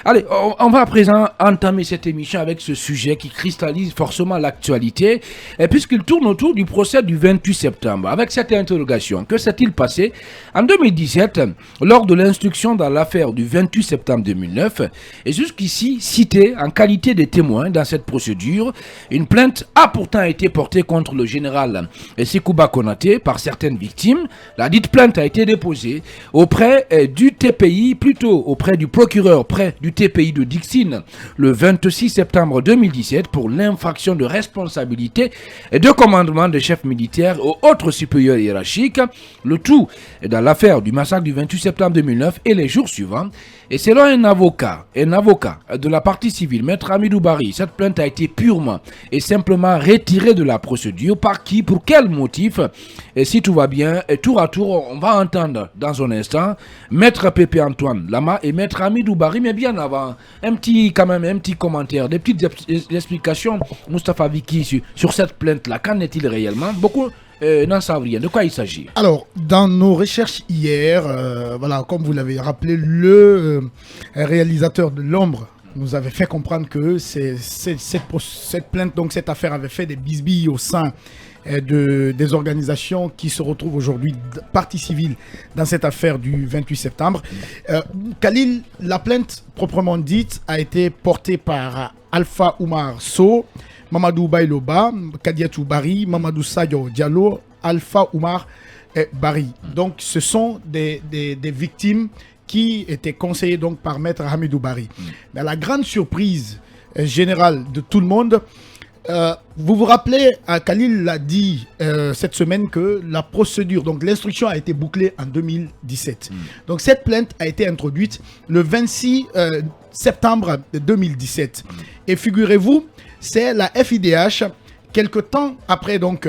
Allez, on va à présent entamer cette émission avec ce sujet qui cristallise forcément l'actualité, puisqu'il tourne autour du procès du 28 septembre. Avec cette interrogation, que s'est-il passé en 2017 lors de l'instruction dans l'affaire du 28 septembre 2009? Et jusqu'ici, cité en qualité de témoin dans cette procédure, une plainte a pourtant été portée contre le général Sekouba Konaté par certaines victimes. La dite plainte a été déposée auprès du TPI, plutôt auprès du procureur près du TPI de Dixine le 26 septembre 2017 pour l'infraction de responsabilité et de commandement de chefs militaires aux autres supérieurs hiérarchiques. Le tout dans l'affaire du massacre du 28 septembre 2009 et les jours suivants. Et selon un avocat de la partie civile, Maître Hamidou Bari, cette plainte a été purement et simplement retirée de la procédure. Par qui? Pour quel motif? Et si tout va bien, et tour à tour, on va entendre dans un instant Maître Pépé Antoine Lama et Maître Hamidou Bari, mais bien avant, un petit commentaire, des petites explications, Moustapha Viki, sur cette plainte-là. Qu'en est-il réellement? Beaucoup n'en savent rien. De quoi il s'agit? Alors, dans nos recherches hier, voilà, comme vous l'avez rappelé, le réalisateur de L'Ombre nous avait fait comprendre que cette plainte, donc cette affaire avait fait des bisbilles au sein des organisations qui se retrouvent aujourd'hui partie civile dans cette affaire du 28 septembre. Khalil, la plainte proprement dite a été portée par Alpha Oumar Sow, Mamadou Bailoba, Kadiatou Bari, Mamadou Sayo Diallo, Alpha Oumar Bari. Donc ce sont des victimes qui étaient conseillées donc par Maître Hamidou Bari. Mais à la grande surprise générale de tout le monde, vous vous rappelez, Khalil l'a dit cette semaine que la procédure, donc l'instruction a été bouclée en 2017. Donc cette plainte a été introduite le 26 septembre 2017. Et figurez-vous, c'est la FIDH, quelque temps après, donc,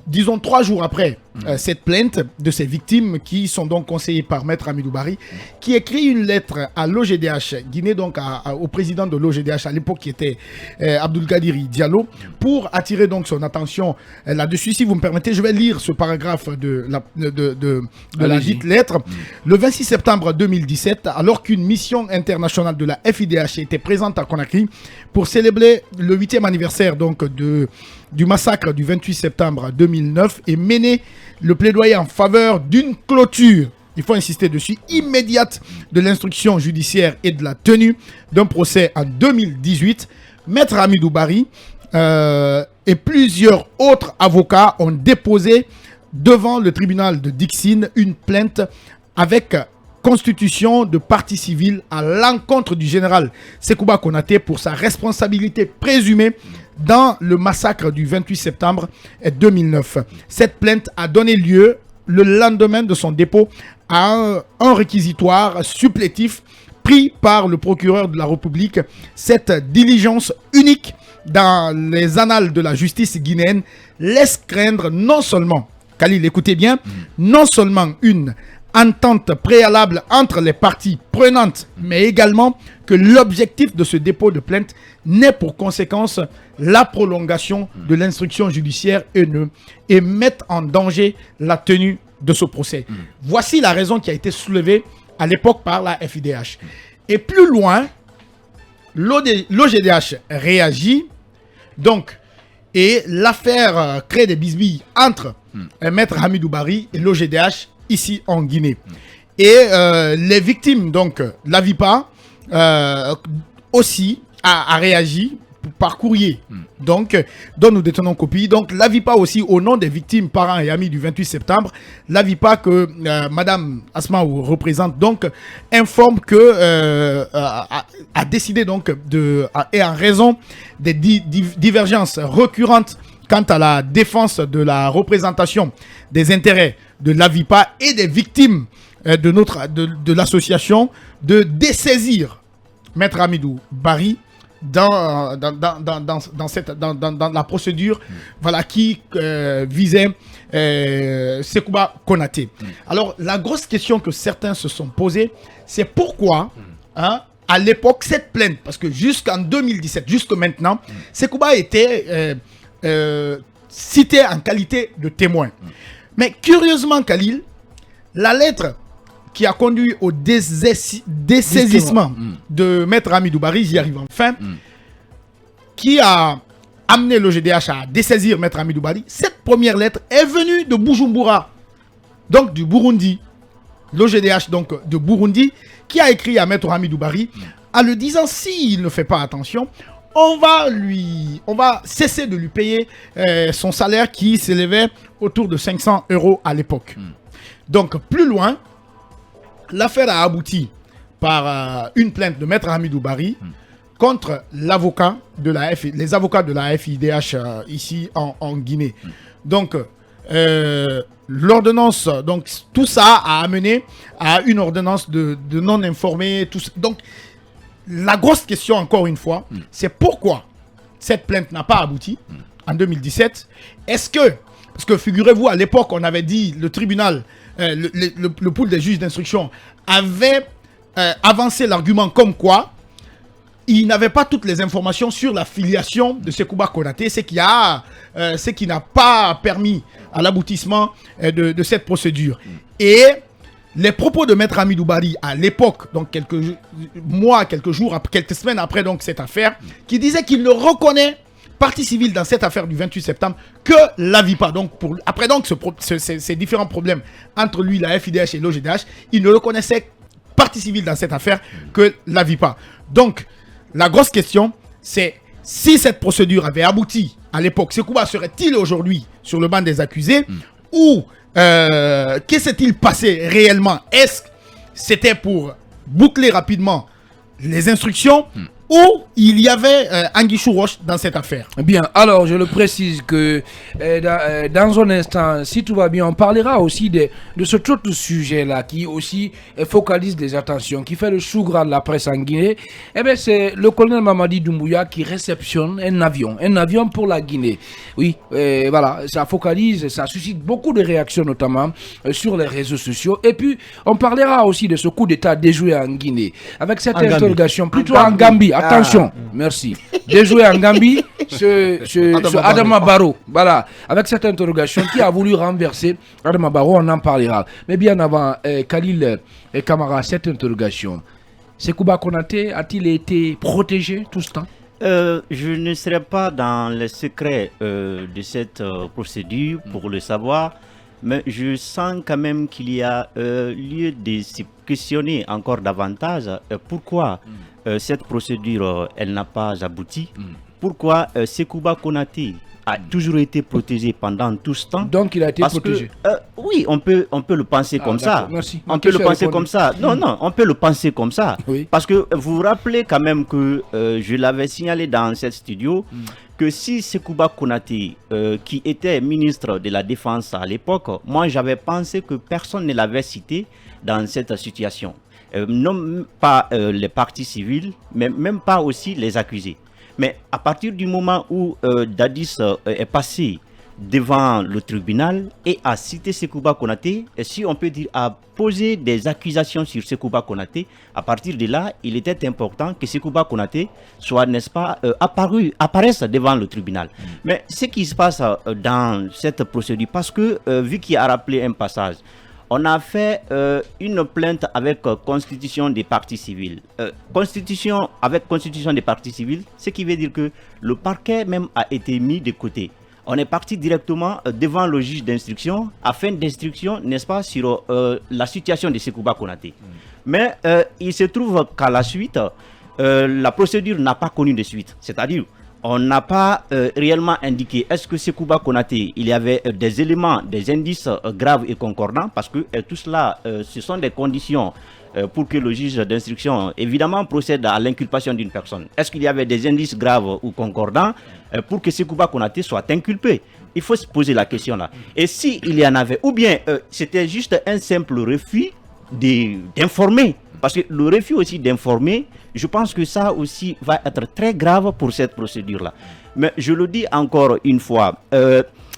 disons 3 jours après cette plainte de ces victimes qui sont donc conseillées par Maître Hamidou Bari, qui écrit une lettre à l'OGDH Guinée, donc au président de l'OGDH à l'époque qui était Abdoul Kadiri Diallo, pour attirer donc son attention là-dessus. Si vous me permettez, je vais lire ce paragraphe de la dite lettre. Le 26 septembre 2017, alors qu'une mission internationale de la FIDH était présente à Conakry pour célébrer le 8e anniversaire donc du massacre du 28 septembre 2009 et mener le plaidoyer en faveur d'une clôture, il faut insister dessus, immédiate de l'instruction judiciaire et de la tenue d'un procès en 2018, Maître Hamidou Bari et plusieurs autres avocats ont déposé devant le tribunal de Dixine une plainte avec constitution de partie civile à l'encontre du général Sekouba Konaté pour sa responsabilité présumée dans le massacre du 28 septembre 2009. Cette plainte a donné lieu, le lendemain de son dépôt, à un réquisitoire supplétif pris par le procureur de la République. Cette diligence unique dans les annales de la justice guinéenne laisse craindre non seulement, Khalil, écoutez bien, non seulement une entente préalable entre les parties prenantes, mais également que l'objectif de ce dépôt de plainte n'ait pour conséquence la prolongation de l'instruction judiciaire et mette en danger la tenue de ce procès. Voici la raison qui a été soulevée à l'époque par la FIDH. Et plus loin, l'OGDH réagit, donc, et l'affaire crée des bisbilles entre Maître Hamidou Bari et l'OGDH ici en Guinée. Et les victimes, donc, l'AVIPA aussi a réagi par courrier, donc, dont nous détenons copie. Donc, l'AVIPA aussi, au nom des victimes, parents et amis du 28 septembre, l'AVIPA que Madame Asmaou représente, donc, informe que a décidé, donc, et en raison des divergences récurrentes quant à la défense de la représentation des intérêts de l'AVIPA et des victimes de l'association, de dessaisir Maître Hamidou Bari dans la procédure voilà, qui visait Sekouba Konaté. Alors, la grosse question que certains se sont posées, c'est pourquoi, à l'époque, cette plainte, parce que jusqu'en 2017, jusque maintenant, Sekouba était cité en qualité de témoin. Mais curieusement, Khalil, la lettre qui a conduit au dessaisissement de Maître Hamidou Barry, j'y arrive enfin, qui a amené l'OGDH à dessaisir Maître Hamidou Barry. Cette première lettre est venue de Bujumbura, donc du Burundi. L'OGDH donc de Burundi, qui a écrit à Maître Hamidou Barry en le disant, s'il ne fait pas attention, on va cesser de lui payer son salaire qui s'élevait autour de 500 € à l'époque. Donc plus loin, l'affaire a abouti par une plainte de Maître Hamidou Barry contre les avocats de la FIDH ici en Guinée. Donc l'ordonnance, donc tout ça a amené à une ordonnance de non-informé. Donc la grosse question, encore une fois, c'est pourquoi cette plainte n'a pas abouti en 2017. Parce que figurez-vous, à l'époque, on avait dit, le tribunal, le pool des juges d'instruction avait avancé l'argument comme quoi il n'avait pas toutes les informations sur la filiation de Sekouba Konaté, ce qui n'a pas permis à l'aboutissement de cette procédure. Et les propos de Maître Hamidou Barry à l'époque, donc quelques semaines après donc cette affaire, qui disait qu'il ne reconnaît partie civile dans cette affaire du 28 septembre que l'AVIPA. Donc après donc ces différents problèmes entre lui, la FIDH et l'OGDH, il ne reconnaissait partie civile dans cette affaire que l'AVIPA. Donc la grosse question, c'est si cette procédure avait abouti à l'époque, Sekouba serait-il aujourd'hui sur le banc des accusés ou que s'est-il passé réellement? Est-ce que c'était pour boucler rapidement les instructions ou il y avait Anguichou Roche dans cette affaire? Bien, alors je le précise que dans un instant, si tout va bien, on parlera aussi de ce autre sujet-là qui aussi focalise les attentions, qui fait le chou gras de la presse en Guinée. Eh bien, c'est le colonel Mamadi Doumbouya qui réceptionne un avion pour la Guinée. Oui, voilà, ça focalise, ça suscite beaucoup de réactions, notamment sur les réseaux sociaux. Et puis, on parlera aussi de ce coup d'État déjoué en Guinée, avec cette interrogation, plutôt en Gambie. Attention, merci. Déjoué en Gambie, ce Adama Barrow. Voilà, avec cette interrogation qui a voulu renverser Adama Barrow, on en parlera. Mais bien avant, Khalil et Camara, cette interrogation, Sekouba Konaté a-t-il été protégé tout ce temps? Je ne serai pas dans le secret de cette procédure pour le savoir, mais je sens quand même qu'il y a lieu de se questionner encore davantage pourquoi cette procédure elle n'a pas abouti, pourquoi Sekouba Konaté a toujours été protégé pendant tout ce temps. Donc il a été protégé. Oui, on peut le penser comme ça. Merci. On peut le penser comme ça. Non, on peut le penser comme ça. Oui. Parce que vous vous rappelez quand même que je l'avais signalé dans cette studio que si Sekouba Konaté, qui était ministre de la Défense à l'époque, moi j'avais pensé que personne ne l'avait cité dans cette situation. Non pas les parties civiles, mais même pas aussi les accusés. Mais à partir du moment où Dadis est passé devant le tribunal et a cité Sekouba Konaté, et si on peut dire a posé des accusations sur Sekouba Konaté, à partir de là, il était important que Sekouba Konaté soit, n'est-ce pas, apparaisse devant le tribunal. Mais ce qui se passe dans cette procédure, parce que vu qu'il a rappelé un passage, on a fait une plainte avec constitution des parties civiles. Constitution des parties civiles, ce qui veut dire que le parquet même a été mis de côté. On est parti directement devant le juge d'instruction afin d'instruction, n'est-ce pas, sur la situation de Sekouba Konaté. Mais il se trouve qu'à la suite, la procédure n'a pas connu de suite. C'est-à-dire, on n'a pas réellement indiqué est-ce que Sekouba Konaté, il y avait des éléments, des indices graves et concordants, parce que tout cela, ce sont des conditions pour que le juge d'instruction, évidemment, procède à l'inculpation d'une personne. Est-ce qu'il y avait des indices graves ou concordants pour que Sekouba Konaté soit inculpé? Il faut se poser la question là. Et s'il y en avait, ou bien c'était juste un simple refus d'informer. Parce que le refus aussi d'informer, je pense que ça aussi va être très grave pour cette procédure-là. Mais je le dis encore une fois,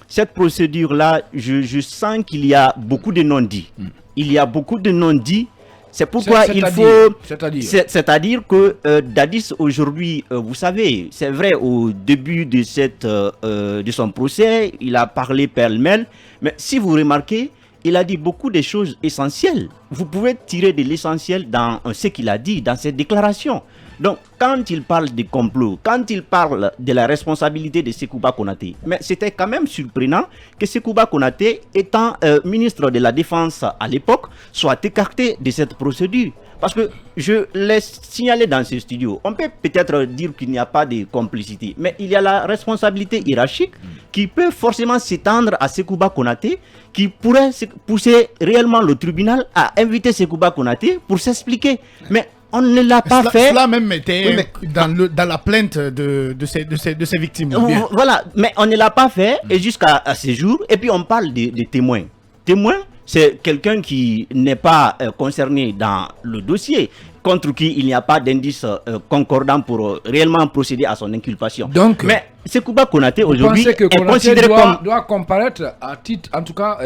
cette procédure-là, je sens qu'il y a beaucoup de non-dits. Il y a beaucoup de non-dits. C'est pourquoi il faut... C'est-à-dire que Dadis aujourd'hui, vous savez, c'est vrai, au début de son procès, il a parlé pêle-mêle. Mais si vous remarquez, il a dit beaucoup de choses essentielles vous pouvez tirer de l'essentiel dans ce qu'il a dit, dans ses déclarations. Donc, quand il parle de complot, quand il parle de la responsabilité de Sekouba Konaté, mais c'était quand même surprenant que Sekouba Konaté, étant ministre de la Défense à l'époque, soit écarté de cette procédure. Parce que je l'ai signalé dans ce studio, on peut peut-être dire qu'il n'y a pas de complicité, mais il y a la responsabilité hiérarchique qui peut forcément s'étendre à Sekouba Konaté, qui pourrait pousser réellement le tribunal à inviter Sekouba Konaté pour s'expliquer. Mais on ne l'a pas fait. Cela même était dans la plainte de ces victimes. Voilà, mais on ne l'a pas fait et jusqu'à ce jour. Et puis on parle des témoins. Témoins, c'est quelqu'un qui n'est pas concerné dans le dossier, contre qui il n'y a pas d'indice concordant pour réellement procéder à son inculpation. Donc, mais Sekouba Konaté aujourd'hui est considéré doit comparaître à titre, en tout cas,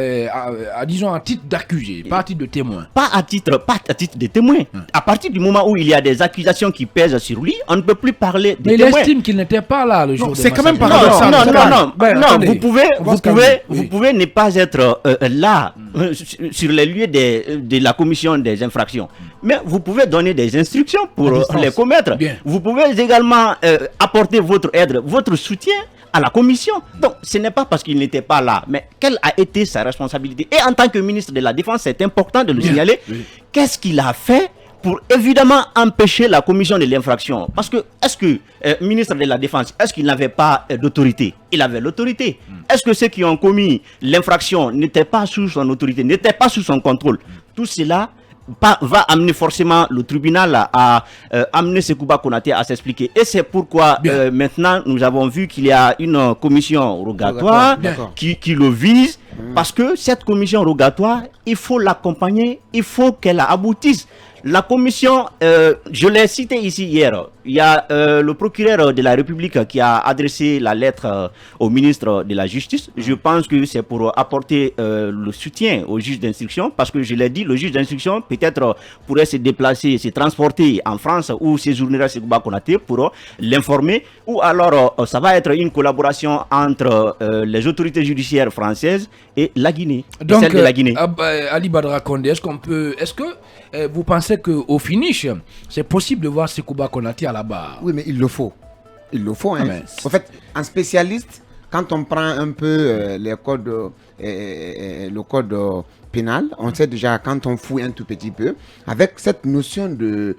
disons à titre d'accusé, pas à titre de témoin. Pas à titre de témoin. À partir du moment où il y a des accusations qui pèsent sur lui, on ne peut plus parler de témoin. Mais il estime qu'il n'était pas là le jour de c'est quand même massacre. paradoxal. Vous pouvez ne pas être là sur les lieux de la commission des infractions. Mais vous pouvez donner des instructions pour les commettre. Bien. Vous pouvez également apporter votre aide, votre soutien à la commission. Donc, ce n'est pas parce qu'il n'était pas là, mais quelle a été sa responsabilité? Et en tant que ministre de la Défense, c'est important de le signaler. Qu'est-ce qu'il a fait pour évidemment empêcher la commission de l'infraction? Parce que, est-ce que ministre de la Défense, est-ce qu'il n'avait pas d'autorité? Il avait l'autorité. Est-ce que ceux qui ont commis l'infraction n'étaient pas sous son autorité, n'étaient pas sous son contrôle? Tout cela va amener forcément le tribunal à amener Sekouba Konaté à s'expliquer. Et c'est pourquoi maintenant nous avons vu qu'il y a une commission rogatoire qui le vise, parce que cette commission rogatoire, il faut l'accompagner, il faut qu'elle aboutisse. La commission, je l'ai cité ici hier, il y a le procureur de la République qui a adressé la lettre au ministre de la Justice. Je pense que c'est pour apporter le soutien au juge d'instruction, parce que je l'ai dit, le juge d'instruction peut-être pourrait se déplacer, se transporter en France ou séjourner à Sekouba Konaté pour l'informer, ou alors ça va être une collaboration entre les autorités judiciaires françaises et la Guinée. Donc, celle de la Guinée. Ali Badara Condé, est-ce que vous pensez qu'au finish, c'est possible de voir Sekouba Konaté à la barre? Oui, mais il le faut. Il le faut. Hein. En fait, un spécialiste, quand on prend un peu les codes, le code pénal, on sait déjà, quand on fouille un tout petit peu, avec cette notion de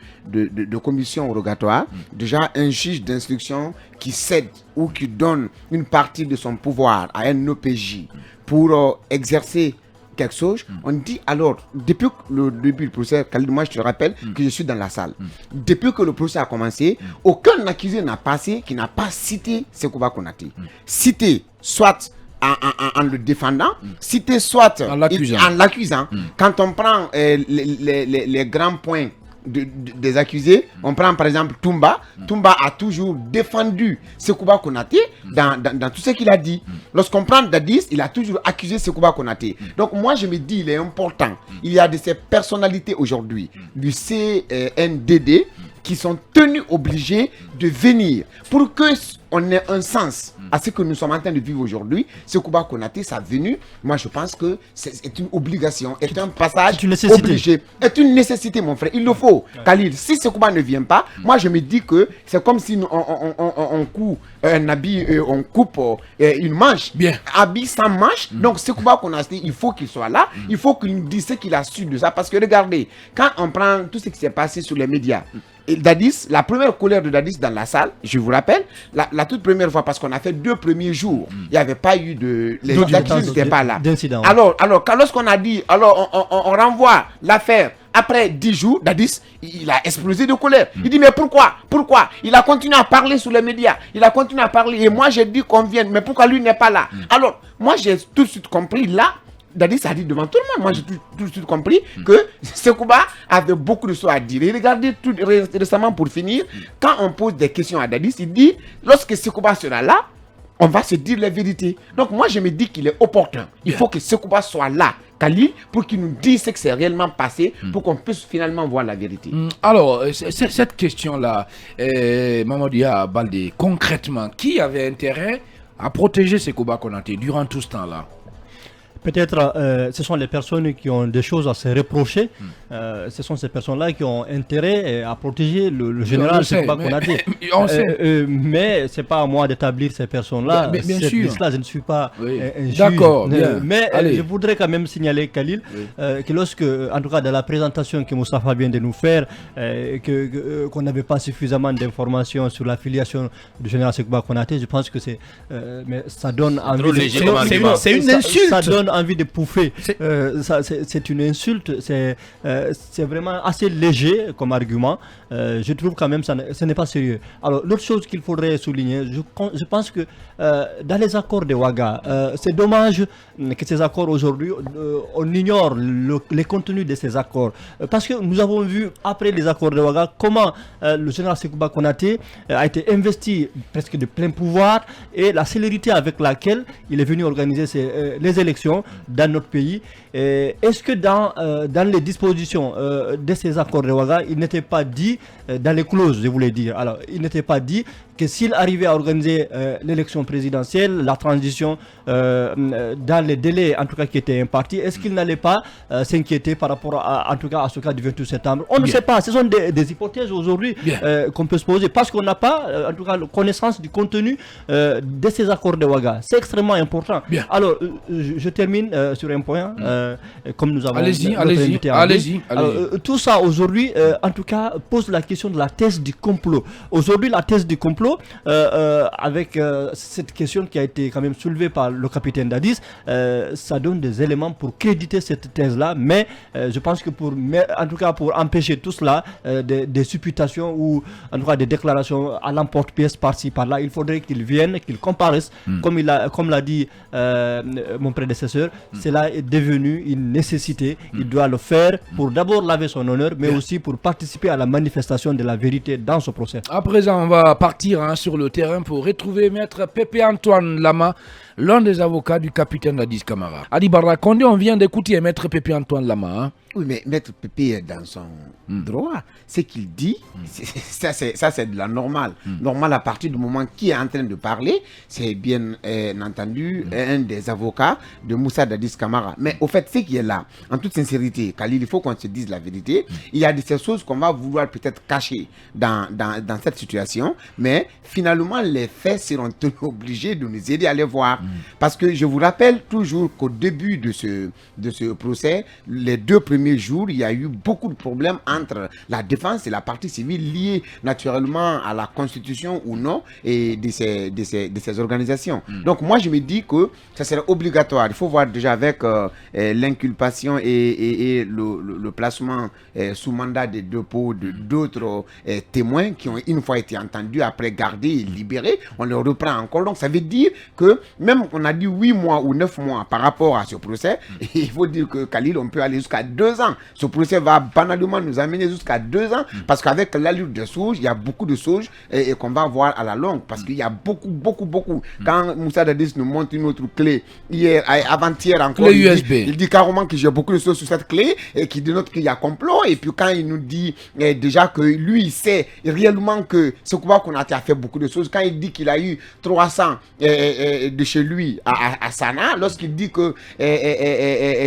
commission rogatoire, déjà un juge d'instruction qui cède ou qui donne une partie de son pouvoir à un OPJ pour exercer quelque chose, on dit alors, depuis le début du procès, moi je te rappelle que je suis dans la salle. Depuis que le procès a commencé, aucun accusé n'a passé qui n'a pas cité Sekouba Konaté. Cité soit en le défendant, cité soit en l'accusant. Quand on prend les grands points des accusés, on prend par exemple Toumba. Toumba a toujours défendu Sekouba Konaté dans tout ce qu'il a dit. Lorsqu'on prend Dadis, il a toujours accusé Sekouba Konaté. Donc moi je me dis, il est important, il y a de ces personnalités aujourd'hui du CNDD qui sont tenus obligés de venir pour que on ait un sens à ce que nous sommes en train de vivre aujourd'hui. Sekouba Konaté, sa venue, moi je pense que c'est une obligation, est un passage obligé, est une nécessité mon frère, il le faut. Khalil, si Sekouba ne vient pas, moi je me dis que c'est comme si on coupe un habit, on coupe une manche, habit sans manche. Donc Sekouba Konaté, il faut qu'il soit là, il faut qu'il nous dise ce qu'il a su de ça, parce que regardez, quand on prend tout ce qui s'est passé sur les médias, et Dadis, la première colère de Dadis dans la salle, je vous rappelle, la toute première fois, parce qu'on a fait 2 premiers jours, il n'y avait pas eu de... Les accusés n'étaient pas là. Alors lorsqu'on a dit, alors on renvoie l'affaire après 10 jours, Dadis, il a explosé de colère. Il dit, mais pourquoi? Il a continué à parler sur les médias. Il a continué à parler. Et moi, j'ai dit qu'on vienne. Mais pourquoi lui n'est pas là? Alors, moi, j'ai tout de suite compris là. Dadis a dit devant tout le monde, moi j'ai tout de suite compris que Sekouba avait beaucoup de choses à dire. Et regardez tout récemment pour finir, quand on pose des questions à Dadis, il dit, lorsque Sekouba sera là, on va se dire la vérité. Donc moi je me dis qu'il est opportun. Il faut que Sekouba soit là, Khalil, pour qu'il nous dise ce qui s'est réellement passé, pour qu'on puisse finalement voir la vérité. Alors, cette question-là, Mamadou Baldé, concrètement, qui avait intérêt à protéger Sekouba Konaté durant tout ce temps-là? peut-être ce sont les personnes qui ont des choses à se reprocher. Ce sont ces personnes-là qui ont intérêt à protéger le général Sékouba Konaté. Mais ce n'est pas à moi d'établir ces personnes-là. Bien sûr. Là, je ne suis pas un juge. D'accord. Mais je voudrais quand même signaler, Khalil, que lorsque, en tout cas dans la présentation que Moustapha vient de nous faire, qu'on n'avait pas suffisamment d'informations sur l'affiliation du général Sékouba Konaté, je pense que mais ça donne envie de... C'est une insulte. Ça donne envie de pouffer. C'est une insulte. C'est vraiment assez léger comme argument. Je trouve quand même que ce n'est pas sérieux. Alors, l'autre chose qu'il faudrait souligner, je pense que dans les accords de Ouaga, c'est dommage que ces accords aujourd'hui, on ignore les contenus de ces accords. Parce que nous avons vu, après les accords de Ouaga, comment le général Sékouba Konaté a été investi presque de plein pouvoir et la célérité avec laquelle il est venu organiser les élections dans notre pays. Est-ce que dans les dispositions de ces accords de Ouaga, il n'était pas dit, dans les clauses, je voulais dire, alors il n'était pas dit que s'il arrivait à organiser l'élection présidentielle, la transition dans les délais en tout cas qui étaient impartis, est-ce qu'il n'allait pas s'inquiéter par rapport en tout cas à ce cas du 28 septembre? On ne sait pas, ce sont des hypothèses aujourd'hui qu'on peut se poser parce qu'on n'a pas en tout cas connaissance du contenu de ces accords de Ouaga. C'est extrêmement important. Alors, je termine sur un point, comme nous avons... Allez-y. Tout ça aujourd'hui, en tout cas, pose la question de la thèse du complot. Aujourd'hui, la thèse du complot, avec cette question qui a été quand même soulevée par le capitaine Dadis, ça donne des éléments pour créditer cette thèse-là, mais je pense que en tout cas pour empêcher tout cela, des supputations ou en tout cas des déclarations à l'emporte-pièce par-ci par-là, il faudrait qu'ils viennent, qu'ils comparaissent, comme l'a dit mon prédécesseur, cela est devenu une nécessité, il doit le faire pour d'abord laver son honneur, mais aussi pour participer à la manifestation de la vérité dans ce procès. À présent, on va partir sur le terrain pour retrouver Maître Pépé Antoine Lama, l'un des avocats du capitaine Dadis Camara. Ali Barra Condé, on vient d'écouter Maître Pépé Antoine Lama. Oui, mais Maître Pépé est dans son droit. Ce qu'il dit, ça c'est de la normale. Normal à partir du moment qu'il est en train de parler, c'est bien entendu un des avocats de Moussa Dadis Camara. Mais au fait, ce qui est là, en toute sincérité, Khalil, il faut qu'on se dise la vérité. Il y a de ces choses qu'on va vouloir peut-être cacher dans cette situation, mais finalement, les faits seront obligés de nous aider à les voir. Parce que je vous rappelle toujours qu'au début de ce procès, les 2 premiers jours, il y a eu beaucoup de problèmes entre la défense et la partie civile liée naturellement à la constitution ou non et de ces organisations. Donc moi, je me dis que ça serait obligatoire. Il faut voir déjà avec l'inculpation et le placement sous mandat de dépôt d'autres témoins qui ont une fois été entendus, après gardés et libérés, on les reprend encore. Donc ça veut dire que même on a dit 8 mois ou 9 mois par rapport à ce procès, il faut dire que Khalil, on peut aller jusqu'à 2 ans. Ce procès va banalement nous amener jusqu'à 2 ans parce qu'avec l'allure de sauge, il y a beaucoup de sauge et qu'on va voir à la longue parce qu'il y a beaucoup. Quand Moussa Dadis nous montre une autre clé, hier, avant-hier encore, il dit carrément que j'ai beaucoup de choses sur cette clé et qu'il dénote qu'il y a complot. Et puis quand il nous dit déjà que lui, il sait réellement que Sékouba Konaté a fait beaucoup de choses, quand il dit qu'il a eu 300 de chez lui à Sana, lorsqu'il dit que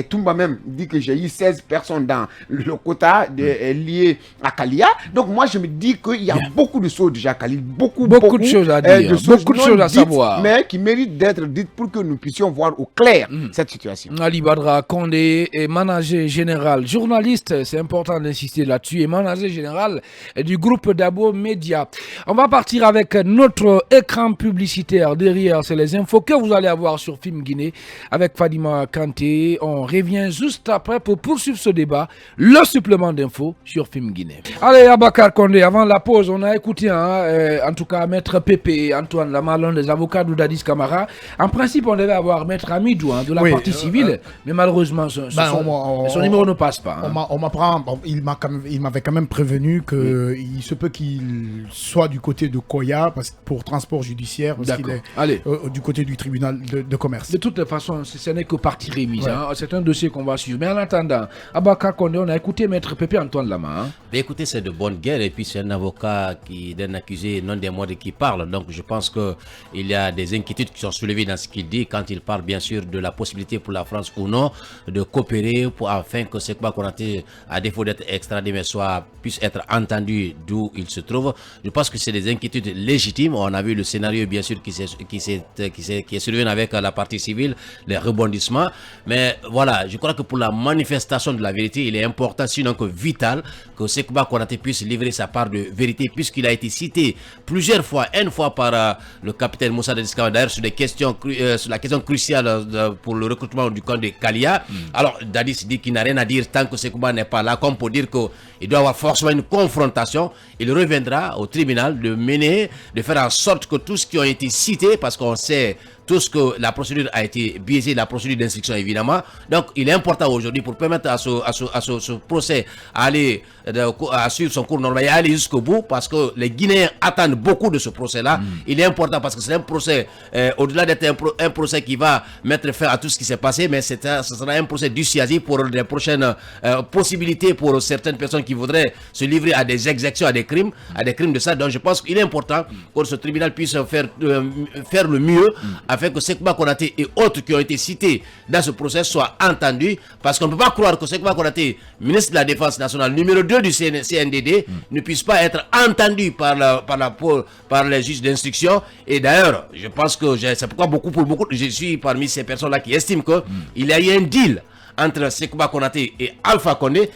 Toumba même dit que j'ai eu 16 personnes dans le quota lié à Kalia. Donc moi je me dis qu'il y a beaucoup de choses déjà Khalil, beaucoup de choses à dire, beaucoup de choses à savoir, mais qui méritent d'être dites pour que nous puissions voir au clair cette situation. Ali Badra Condé est manager général, journaliste, c'est important d'insister là-dessus, et manager général du groupe Dabo Média. On va partir avec notre écran publicitaire derrière, c'est les infos que vous allez avoir sur Film Guinée avec Fadima Kanté. On revient juste après pour poursuivre ce débat, le supplément d'infos sur Film Guinée. Allez, Abakar Condé, avant la pause, on a écouté en tout cas Maître Pépé Antoine Lama, l'un des avocats de Dadis Camara. En principe, on devait avoir Maître Amidou de la partie civile, mais malheureusement, son numéro ne passe pas. Il m'avait quand même prévenu qu'il se peut qu'il soit du côté de Koya pour transport judiciaire, parce qu'il est du côté du tribunal de commerce. De toute façon, ce n'est que partie remise. C'est un dossier qu'on va suivre. Mais en attendant, Abakar Kondé, on a écouté Maître Pépé Antoine Lama. Hein. Mais écoutez, c'est de bonne guerre et puis c'est un avocat d'un accusé non des moindres qui parle. Donc je pense qu'il y a des inquiétudes qui sont soulevées dans ce qu'il dit quand il parle bien sûr de la possibilité pour la France ou non de coopérer afin que Sekouba Konaté, à défaut d'être extradé, mais puisse être entendu d'où il se trouve. Je pense que c'est des inquiétudes légitimes. On a vu le scénario bien sûr qui est soulevé avec la partie civile, les rebondissements. Mais voilà, je crois que pour la manifestation de la vérité, il est important, sinon que vital, que Sekouba Konaté puisse livrer sa part de vérité, puisqu'il a été cité plusieurs fois, une fois par le capitaine Moussa Dadis Camara, d'ailleurs sur la question cruciale pour le recrutement du camp de Kalia. Alors Dadis dit qu'il n'a rien à dire tant que Sekouba n'est pas là, comme pour dire qu'il doit avoir forcément une confrontation. Il reviendra au tribunal de faire en sorte que tous qui ont été cités, parce qu'on sait tout ce que la procédure a été biaisée, la procédure d'instruction évidemment. Donc il est important aujourd'hui pour permettre à ce procès à suivre son cours normal et aller jusqu'au bout, parce que les Guinéens attendent beaucoup de ce procès-là. Il est important parce que c'est un procès, au-delà d'être un procès qui va mettre fin à tout ce qui s'est passé, mais ce sera un procès dissuasif pour les prochaines possibilités pour certaines personnes qui voudraient se livrer à des exactions, à des crimes de ça. Donc je pense qu'il est important que ce tribunal puisse faire le mieux afin que Sekouba Konaté et autres qui ont été cités dans ce procès soient entendus, parce qu'on ne peut pas croire que Sekouba Konaté, ministre de la Défense nationale, numéro 2 du CNDD, ne puisse pas être entendu par les juges d'instruction. Et d'ailleurs, je pense que c'est pourquoi je suis parmi ces personnes-là qui estiment qu'il y a eu un deal entre Sekouba Konaté et Alpha Condé.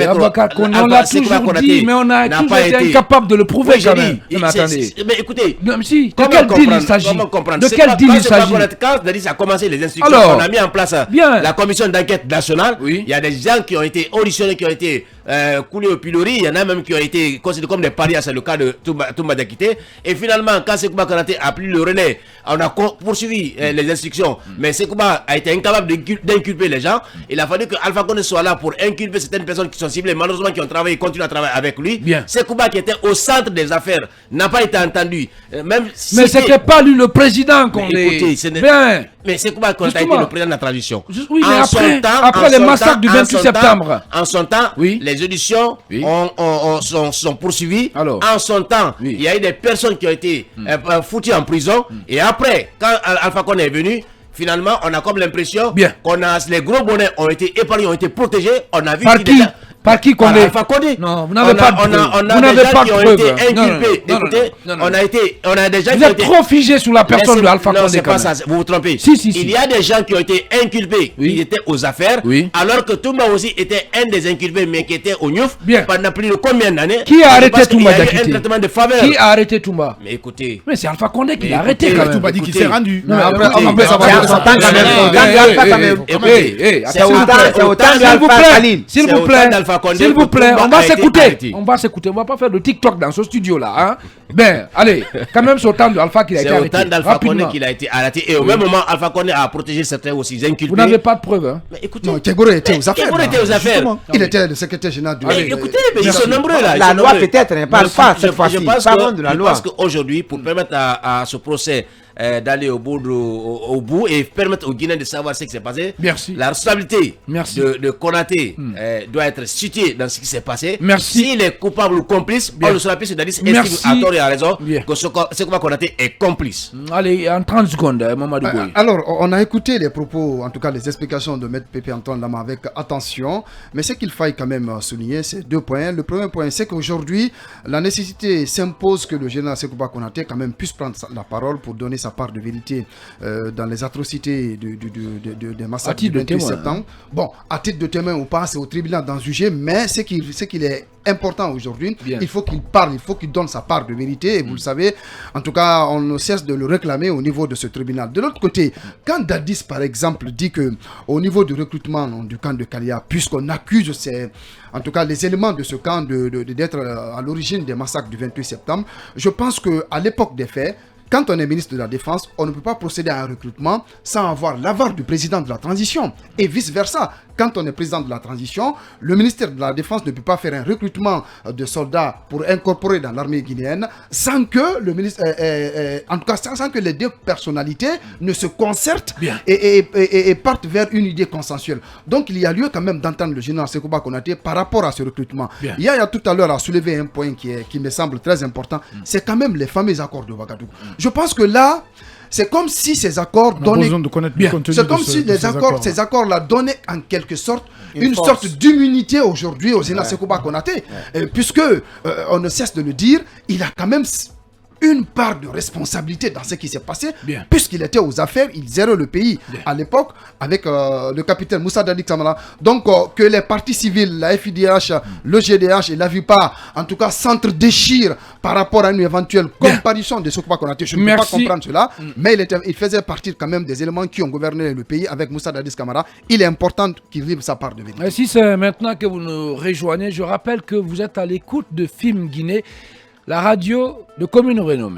Abakar Kondé, on l'a toujours dit, mais on a toujours été incapable de le prouver quand même. Mais écoutez, de quel deal il s'agit? De quel deal il s'agit? Quand Dadis a commencé les instructions, on a mis en place la commission d'enquête nationale. Il y a des gens qui ont été auditionnés, qui ont été coulés au pilori. Il y en a même qui ont été considérés comme des parias, c'est le cas de Toumba Diakité. Et finalement, quand Sekouba Konaté a pris le relais, on a poursuivi les instructions, mais Sekouba a été incapable d'inculper les gens. Il a fallu que Alpha Condé soit là pour inculper certaines personnes qui sont ciblées, malheureusement qui ont travaillé et continuent à travailler avec lui. Sekouba qui était au centre des affaires n'a pas été entendu. Mais c'était pas lui le président qu'on Mais Sekouba Konaté a été le président de la transition. Oui, mais après les massacres du 28 septembre. En son temps, les auditions sont poursuivies. En son temps, il y a eu des personnes qui ont été foutues en prison. Et après, quand Alpha Condé est venu, finalement, on a comme l'impression que les gros bonnets ont été épargnés, ont été protégés. On a vu Par qui Condé? Alpha Condé. Non, vous n'avez pas de preuve. On a des gens qui ont été inculpés. Écoutez, on a des gens qui ont été... Vous êtes trop figé sur la personne de Alpha Condé. Non, c'est pas ça, vous vous trompez. Il y a des gens qui ont été inculpés, qui étaient aux affaires, alors que Toumba aussi était un des inculpés, mais qui était au Niouf pendant plus de combien d'années? Qui a arrêté Toumba Diakité? Un traitement de faveur. Qui a arrêté Toumba? Mais écoutez... Mais c'est Alpha Condé qui l'a arrêté quand même. Toumba dit qu'il s'est rendu. Après, ça va. S'il vous plaît, on va s'écouter. On va pas faire de TikTok dans ce studio-là. Hein? Ben, allez, quand même, c'est au temps d'Alpha qu'il a été arrêté. C'est au temps d'Alpha Condé qu'il a été arrêté. Et au même moment, Alpha Condé a protégé certains aussi inculpés. Vous n'avez pas de preuves. Hein? Mais écoutez, non, Kegoro était aux affaires. Il était le secrétaire général du... Écoutez, mais ils sont nombreux là. La loi peut-être ne parle pas cette fois-ci. Parlons de la loi. Je pense qu'aujourd'hui, pour permettre à ce procès d'aller au bout et permettre aux Guinéens de savoir ce qui s'est passé. Merci. La responsabilité de Konaté doit être située dans ce qui s'est passé. Merci. S'il est coupable ou complice, on le saura plus. Dadis estime à tort et à raison que Sekouba Konaté est complice. Allez, en 30 secondes, Mamadou Boye. Alors, on a écouté les propos, en tout cas les explications de Maître Pépé Antoine Lama avec attention, mais ce qu'il faille quand même souligner, c'est 2 points. Le premier point, c'est qu'aujourd'hui, la nécessité s'impose que le général Sekouba Konaté quand même puisse prendre la parole pour donner sa part de vérité dans les atrocités des massacres du 28 septembre. Bon, à titre de témoin ou pas, c'est au tribunal d'en juger, mais ce qu'il est important aujourd'hui, il faut qu'il parle, il faut qu'il donne sa part de vérité, et vous le savez, en tout cas, on ne cesse de le réclamer au niveau de ce tribunal. De l'autre côté, quand Dadis, par exemple, dit que au niveau du recrutement du camp de Kalia, puisqu'on accuse en tout cas les éléments de ce camp d'être à l'origine des massacres du 28 septembre, je pense qu'à l'époque des faits, quand on est ministre de la Défense, on ne peut pas procéder à un recrutement sans avoir l'aval du président de la transition et vice-versa. quand on est président de la transition, le ministère de la Défense ne peut pas faire un recrutement de soldats pour incorporer dans l'armée guinéenne sans que le ministre, en tout cas sans que les deux personnalités ne se concertent et partent vers une idée consensuelle. Donc il y a lieu quand même d'entendre le général Sekouba Konaté par rapport à ce recrutement. Il y a tout à l'heure à soulever un point qui me semble très important, c'est quand même les fameux accords de Ouagadougou. Je pense que là, c'est comme si ces accords donnaient... C'est comme si ces accords-là donnaient en quelque sorte une sorte d'immunité aujourd'hui au général Sekouba Konaté. Puisque, on ne cesse de le dire, il a quand même une part de responsabilité dans ce qui s'est passé, puisqu'il était aux affaires, il gérait le pays à l'époque avec le capitaine Moussa Dadi Kamara. Donc que les partis civils, la FIDH, le GDH et la VIPA, en tout cas, s'entre-déchirent par rapport à une éventuelle comparution de Sekouba Konaté. Je ne peux pas comprendre cela, mais il faisait partie quand même des éléments qui ont gouverné le pays avec Moussa Dadi Kamara. Il est important qu'il vive sa part de vérité. Si c'est maintenant que vous nous rejoignez, je rappelle que vous êtes à l'écoute de Film Guinée, la radio de commune renommée.